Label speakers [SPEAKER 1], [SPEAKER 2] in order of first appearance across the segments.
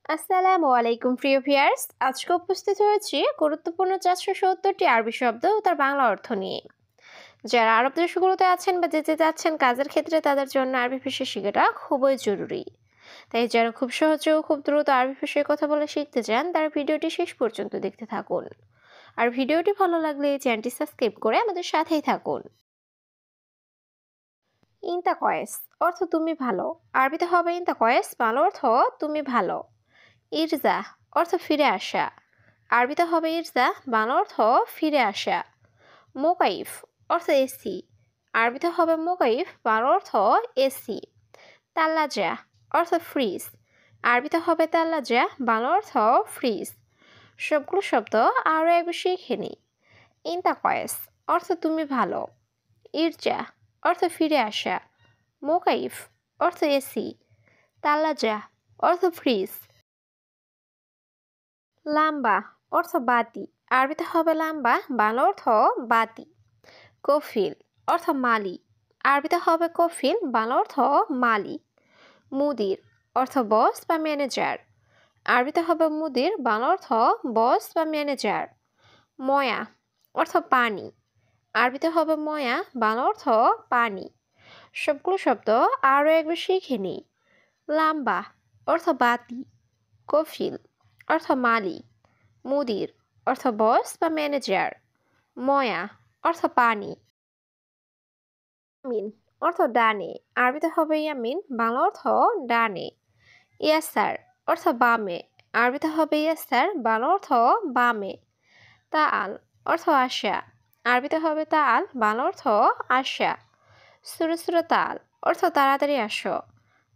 [SPEAKER 1] আসসালামু আলাইকুম প্রিয় ভিউয়ার্স, আজকে উপস্থিত হয়েছি গুরুত্বপূর্ণ 470টি আরবি শব্দ ও তার বাংলা অর্থ নিয়ে। যারা আরব দেশগুলোতে আছেন বা যেতে যাচ্ছেন কাজের ক্ষেত্রে তাদের জন্য আরবি ভাষা শেখাটা খুবই জরুরি। তাই যারা খুব সহজে ও খুব দ্রুত আরবি ভাষায় কথা বলে শিখতে চান তারা ভিডিওটি শেষ পর্যন্ত দেখতে থাকুন। আর ভিডিওটি ভালো লাগলে চ্যানেলটি সাবস্ক্রাইব করে আমাদের সাথেই থাকুন। ইনতা কয়েস অর্থ তুমি ভালো। আরবিতে হবে ইনতা কয়েস, বাংলা অর্থ তুমি ভালো। ইরজা অর্থ ফিরে আসা। আরবিতে হবে ইরজা, বাংলা অর্থ ফিরে আসা। মোকাইফ অর্থ এসি। আরবিতে হবে মোকাইফ, বাংলা অর্থ এসি। তাল্লাজা অর্থ ফ্রিজ। আরবিতে হবে তাল্লাজা, বাংলা অর্থ ফ্রিজ। সবগুলো শব্দ আরও একবার শিখে নিই। ইনতা কয়েস অর্থ তুমি ভালো। ইরজা অর্থ ফিরে আসা। মোকাইফ অর্থ এসি। তাল্লাজা অর্থ ফ্রিজ। লাম্বা অর্থ বাতি। আরবিতে হবে লাম্বা, বাংলা অর্থ বাতি। কফিল অর্থ মালি। আরবিতে হবে কফিল, বাংলা অর্থ মালি। মুদির অর্থ বস বা ম্যানেজার। আরবিতে হবে মুদির, বাংলা অর্থ বস বা ম্যানেজার। ময়া অর্থ পানি। আরবিতে হবে ময়া, বাংলা অর্থ পানি। সবগুলো শব্দ আরও একবার শিখে নিই। লাম্বা অর্থ বাতি। কফিল অর্থ মালিক। মুদির অর্থ বস বা ম্যানেজার। ময়া অর্থ পানি। ইয়ামিন অর্থ ডানে। আরবিতে হবে ইয়ামিন, বাংলা অর্থ ডানে। ইয়াসার অর্থ বামে। আরবিতে হবে ইয়াসার, বাংলা অর্থ বামে। তাআল অর্থ আশা। আরবিতে হবে তাআল, বাংলা অর্থ আশা। সুরে সুরে তাল অর্থ তাড়াতাড়ি আসো।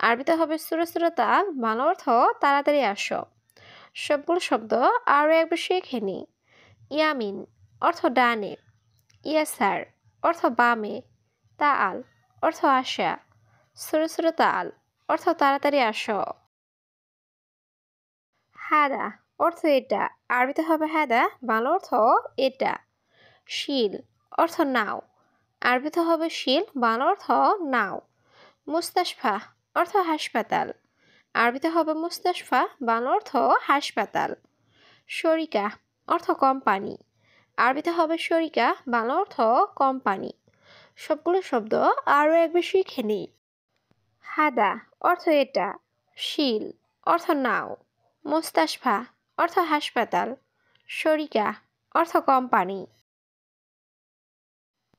[SPEAKER 1] আরবিতে হবে সুরে সুরে তাল, বাংলা অর্থ তাড়াতাড়ি আসো। সবগুলো শব্দ আরও একবার শিখে নিই। ইয়ামিন অর্থ ডানে। ইয়াসার অর্থ বামে। তাআল অর্থ আশা। সুরে সুরে তাল অর্থ তাড়াতাড়ি আসো। হাদা অর্থ এটা। আরবিতে হবে হাদা, বাংলা অর্থ এটা। শিল অর্থ নাও। আরবিতে হবে শিল, বাংলা অর্থ নাও। মুস্তাশফা অর্থ হাসপাতাল। আরবিতে হবে মুস্তাশফা, বাংলা অর্থ হাসপাতাল। শরিকা অর্থ কোম্পানি। আরবিতে হবে শরিকা, বাংলা অর্থ কোম্পানি। সবগুলো শব্দ আরও একবার শিখে নিই। হাদা অর্থ এটা। শিল অর্থ নাও। মুস্তাশফা অর্থ হাসপাতাল। শরিকা অর্থ কোম্পানি।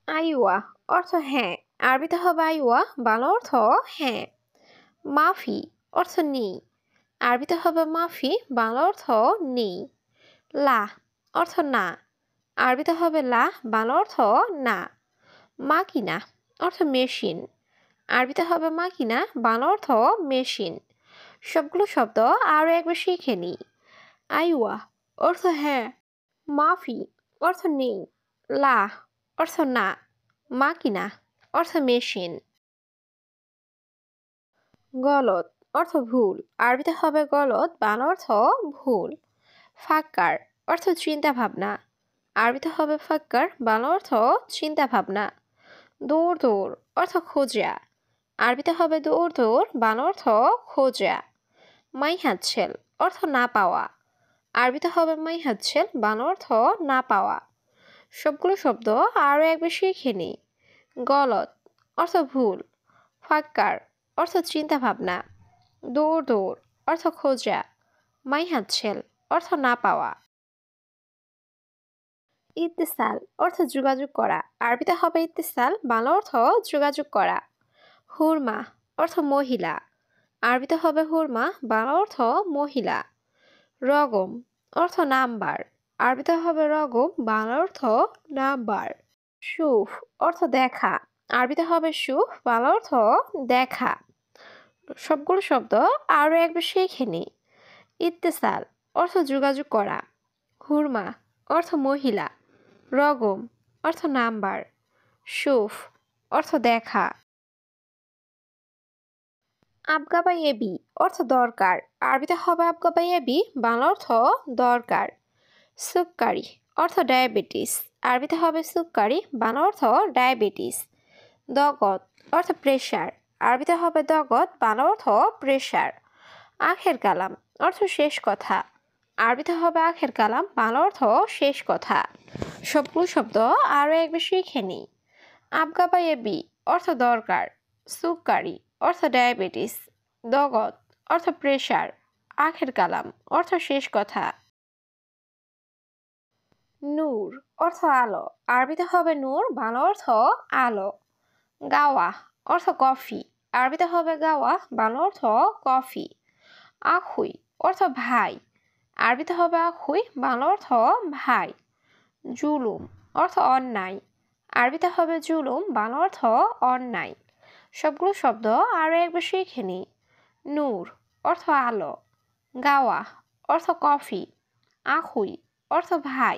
[SPEAKER 1] আইওয়া অর্থ হ্যাঁ। আরবিতে হবে আইওয়া, বাংলা অর্থ হ্যাঁ। মাফি অর্থ নেই। আরবিতে হবে মাফি, বাংলা অর্থ নেই। লা অর্থ না। আরবিতে হবে লা, বাংলা অর্থ না। মাকিনা অর্থ মেশিন। আরবিতে হবে মাকিনা, বাংলা অর্থ মেশিন। সবগুলো শব্দ আরও একবার শিখে নিই। আইওয়া অর্থ হ্যাঁ। মাফি অর্থ নেই। লা অর্থ না। মাকিনা অর্থ মেশিন। গলত অর্থ ভুল। আরবিতে হবে গলত, বাংলা অর্থ ভুল। ফাক্কার অর্থ চিন্তা ভাবনা। আরবিতে হবে ফাক্কার, বাংলা অর্থ চিন্তা ভাবনা। দৌড় দৌড় অর্থ খোঁজা। আরবিতে হবে দৌড় দৌড়, বাংলা অর্থ খোঁজা। মাই হাতছেল অর্থ না পাওয়া। আরবিতে হবে মাই হাতছেল, বাংলা অর্থ না পাওয়া। সবগুলো শব্দ আরও একবার শিখে নিই। গলত অর্থ ভুল। ফাক্কার অর্থ চিন্তা ভাবনা। দৌড় দৌড় অর্থ খোঁজা। মাই হাতছেল অর্থ না পাওয়া। ইত্তেসাল অর্থ যোগাযোগ করা। আরবিতে হবে ইত্তেসাল, বাংলা অর্থ যোগাযোগ করা। হুরমা অর্থ মহিলা। আরবিতে হবে হুরমা, বাংলা অর্থ মহিলা। রগম অর্থ নাম্বার। আরবিতে হবে রগম, বাংলা অর্থ নাম্বার। সুফ অর্থ দেখা। আরবিতে হবে সুফ, বাংলা অর্থ দেখা। সবগুলো শব্দ আরও একবার শিখে নিই। ইত্তেসাল অর্থ যোগাযোগ করা। হুরমা অর্থ মহিলা। রগম অর্থ নাম্বার। সুফ অর্থ দেখা। আবগা বা এবি অর্থ দরকার। আরবিতে হবে আবগা বা এবি, বাংলা অর্থ দরকার। সুক্কারি অর্থ ডায়াবেটিস। আরবিতে হবে সুক্কারি, বাংলা অর্থ ডায়াবেটিস। দগত অর্থ প্রেশার। আরবিতে হবে দগত, বাংলা অর্থ প্রেশার। আখের কালাম অর্থ শেষ কথা। আরবিতে হবে আখের কালাম, বাংলা অর্থ শেষ কথা। সবগুলো শব্দ আরও একবার শিখে নিই। আবগাবাইয়েবি অর্থ দরকার, সুকারি অর্থ ডায়াবেটিস, দগত অর্থ প্রেশার, আখের কালাম অর্থ শেষ কথা। নূর অর্থ আলো, আরবিতে হবে নূর, বাংলা অর্থ আলো। গাওয়া অর্থ কফি, আরবিতে হবে গাওয়া, বাংলা অর্থ কফি। আখুই অর্থ ভাই, আরবিতে হবে আখুই, বাংলা অর্থ ভাই। জুলুম অর্থ অন্যায়, আরবিতে হবে জুলুম, বাংলা অর্থ অন্যায়। সবগুলো শব্দ আরও একবার শিখে নিই। নূর অর্থ আলো, গাওয়া অর্থ কফি, আখুই অর্থ ভাই,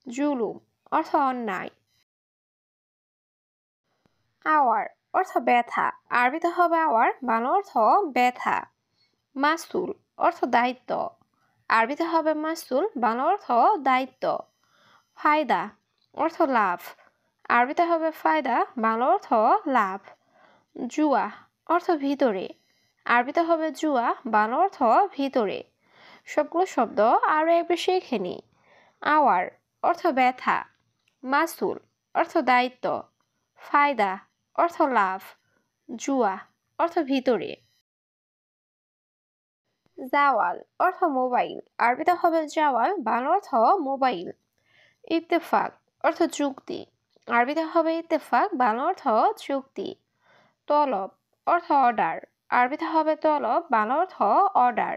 [SPEAKER 1] জুলুম অর্থ অন্যায়। আওয়ার অর্থ ব্যথা, আরবিতে হবে আওয়ার, বাংলা অর্থ ব্যথা। মাসুল অর্থ দায়িত্ব, আরবিতে হবে মাসুল, বাংলা অর্থ দায়িত্ব। ফায়দা অর্থ লাভ, আরবিতে হবে ফায়দা, বাংলা অর্থ লাভ। জুয়া অর্থ ভিতরে, আরবিতে হবে জুয়া, বাংলা অর্থ ভিতরে। সবগুলো শব্দ আরও একবার শিখে নিই। আওয়ার অর্থ ব্যথা, মাসুল অর্থ দায়িত্ব, ফায়দা অর্থ লাভ, জুয়া অর্থ ভিতরে। জাওয়াল অর্থ মোবাইল, আরবিতে হবে জাওয়াল, বাংলা অর্থ মোবাইল। ইত্তেফাক অর্থ চুক্তি, আরবিতে হবে ইত্তেফাক, বাংলা অর্থ চুক্তি। তলব অর্থ অর্ডার, আরবিতে হবে তলব, বাংলা অর্থ অর্ডার।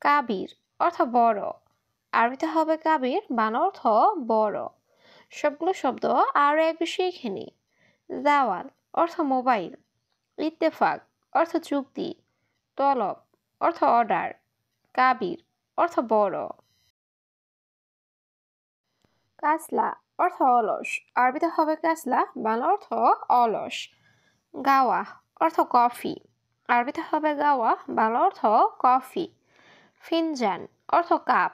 [SPEAKER 1] কাবির অর্থ বড়, আরবিতে হবে কাবির, বাংলা অর্থ বড়। সবগুলো শব্দ আরও একবার শিখে নিই। জাওয়াল অর্থ মোবাইল, ইত্তেফাক অর্থ চুক্তি, তলব অর্থ অর্ডার, কাবির অর্থ বড়। কাসলা অর্থ অলস, আরবিতে হবে কাসলা, বাংলা অর্থ অলস। গাওয়া অর্থ কফি, আরবিতে হবে গাওয়া, বাংলা অর্থ কফি। ফিনজান অর্থ কাপ,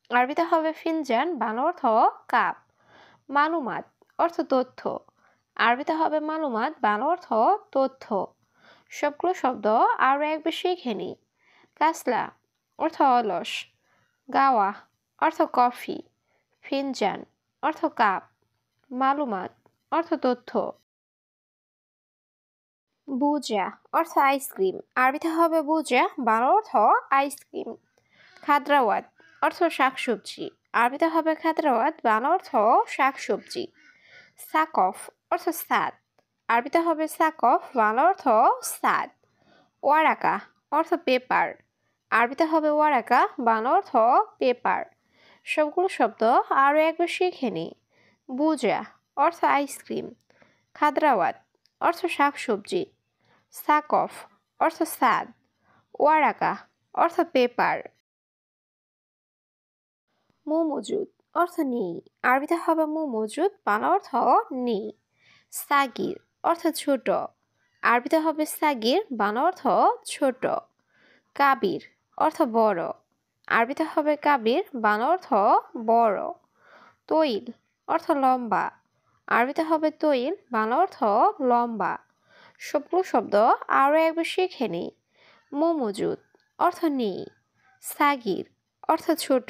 [SPEAKER 1] আরবিতে হবে ফিনজান, বাংলা অর্থ কাপ। মালুমাত অর্থ তথ্য, আরবিতে হবে মালুমাত, বাংলা অর্থ তথ্য। সবগুলো শব্দ আরও একবার শিখে নিই। কাসলা অর্থ অলস, গাওয়া অর্থ কফি, ফিনজান অর্থ কাপ, মালুমাত অর্থ তথ্য। বুজা অর্থ আইসক্রিম, আরবিতে হবে বুজা, বাংলা অর্থ আইসক্রিম। খাদ্রাওয়াত অর্থ শাকসবজি, আরবিতে হবে খাদ্রাওয়াত, বাংলা অর্থ শাকসবজি। সাকফ অর্থ সাদ, আরবিতে হবে সাকফ, বাংলা অর্থ সাদ। ওয়ারাকা অর্থ পেপার, আরবিতে হবে ওয়ারাকা, বাংলা অর্থ পেপার। সবগুলো শব্দ আরও একবার শিখে নিই। বুজা অর্থ আইসক্রিম, খাদ্রাওয়াত অর্থ শাকসবজি, সাকফ অর্থ সাদ, ওয়ারাকা অর্থ পেপার। মু মজুদ অর্থ নেই, আরবিতে হবে মু মজুদ, বাংলা অর্থ নেই। সাগির অর্থ ছোট, আরবিতে হবে সাগির, বাংলা অর্থ ছোট। কাবির অর্থ বড়, আরবিতে হবে কাবির, বাংলা অর্থ বড়। তৈল অর্থ লম্বা, আরবিতে হবে তৈল, বাংলা অর্থ লম্বা। সবগুলো শব্দ আরও একবার শিখে নিই। মু মজুদ অর্থ নেই, সাগির অর্থ ছোট,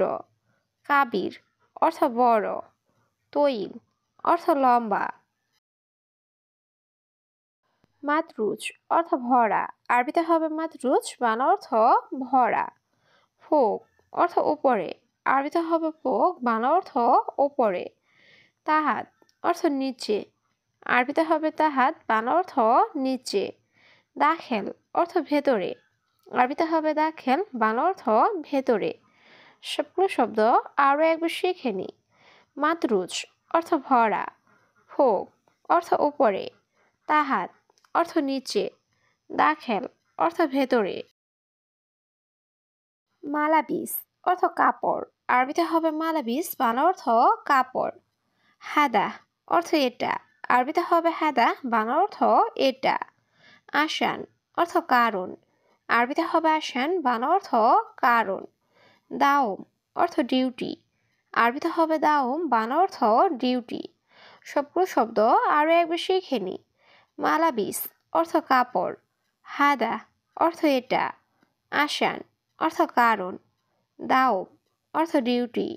[SPEAKER 1] কাবির অর্থ বড়, তৈল অর্থ লম্বা। মাতরুজ অর্থ ভরা, আরবিতে হবে মাতরুজ, বাংলা অর্থ ভরা। ফোক অর্থ উপরে, আরবিতে হবে ফোক, বাংলা অর্থ উপরে। তাহাত অর্থ নিচে, আরবিতে হবে তাহাত, বাংলা অর্থ নিচে। দাখেল অর্থ ভেতরে, আরবিতে হবে দাখেল, বাংলা অর্থ ভেতরে। সবগুলো শব্দ আরও একবার শিখে নিই। মাতরুজ অর্থ ভরা, ফোক অর্থ উপরে, তাহাত অর্থ নিচে, দাখেল অর্থ ভেতরে। মালাবিস অর্থ কাপড়, আরবিতে হবে মালাবিস, বাংলা অর্থ কাপড়। হাদা অর্থ এটা, আরবিতে হবে হাদা, বাংলা অর্থ এটা। আসান অর্থ কারণ, আরবিতে হবে আসান, বাংলা অর্থ কারণ। দাওম অর্থ ডিউটি, আরবিতে হবে দাওম, বাংলা অর্থ ডিউটি। সবগুলো শব্দ আরও একবার শিখে নিই। মালাবিস অর্থ কাপড়, হাদা অর্থ এটা, আসান অর্থ কারণ। দাওম অর্থ ডিউটি।